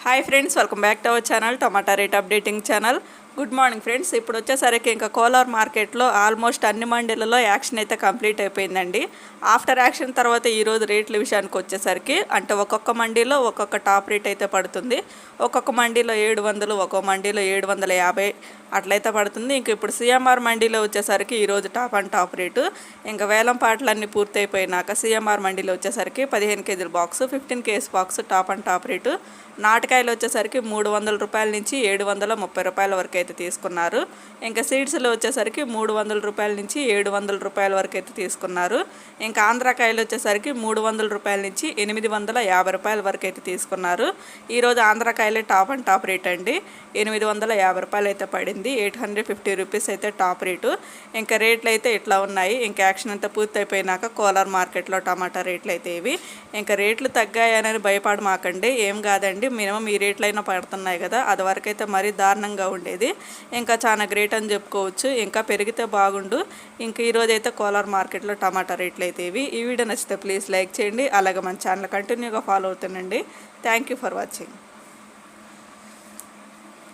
Hi friends, welcome back to our channel tomato rate updating channel. Good morning friends. ఇప్పుడు వచ్చేసరికి ఇంకా కోలార్ మార్కెట్లో almost అన్ని మండీలలో యాక్షన్ అయితే కంప్లీట్ అయిపోయిందండి. ఆఫ్టర్ యాక్షన్ తర్వాత ఈరోజు రేట్ల విషయానికి వచ్చేసరికి అంటే ఒక్కొక్క మండీలో ఒక్కొక్క టాప్ రేట్ అయితే పడుతుంది. ఒక్కొక్క మండీలో 700, ఒక్కొక్క మండీలో 750 అట్లయితే పడుతుంది. ఇంక ఇప్పుడు సిఎంఆర్ మండీలో వచ్చేసరికి ఈరోజు టాప్ అండ్ టాప్ రేటు ఇంకా వేలం పాటలన్నీ పూర్తయిపోయినాక సిఎంఆర్ మండీలో వచ్చేసరికి 15 కేజీల box, 15 KG box top and top rate. నాటకాయలు వచ్చేసరికి 300 రూపాయల నుంచి 730 రూపాయల వరకు అయితే తీసుకున్నారు. ఇంకా సీడ్స్లో వచ్చేసరికి 300 రూపాయల నుంచి 700 రూపాయల వరకు అయితే తీసుకున్నారు. ఇంకా ఆంధ్రాకాయలు వచ్చేసరికి 300 రూపాయల నుంచి 850 రూపాయల వరకు అయితే తీసుకున్నారు. ఈరోజు ఆంధ్రాకాయలే టాప్ అండ్ టాప్ రేట్ అండి. 850 రూపాయలు అయితే పడింది. 850 రూపీస్ అయితే టాప్ రేటు. ఇంకా రేట్లు అయితే ఇట్లా ఉన్నాయి. ఇంకా యాక్షన్ అంతా పూర్తి అయిపోయినాక కోలార్ మార్కెట్లో టమాటా రేట్లు అయితే ఇవి. ఇంకా రేట్లు తగ్గాయని భయపడమాకండి, ఏం కాదండి. మినిమం ఈ రేట్లైనా పడుతున్నాయి కదా, అది వరకైతే మరీ దారుణంగా ఉండేది. ఇంకా చాలా గ్రేట్ అని చెప్పుకోవచ్చు. ఇంకా పెరిగితే బాగుండు. ఇంకా ఈరోజు అయితే కోలార్ మార్కెట్లో టమాటా రేట్లు అయితే ఇవి. ఈ వీడియో నచ్చితే ప్లీజ్ లైక్ చేయండి. అలాగే మన ఛానల్ కంటిన్యూగా ఫాలో అవుతానండి. Thank you for watching.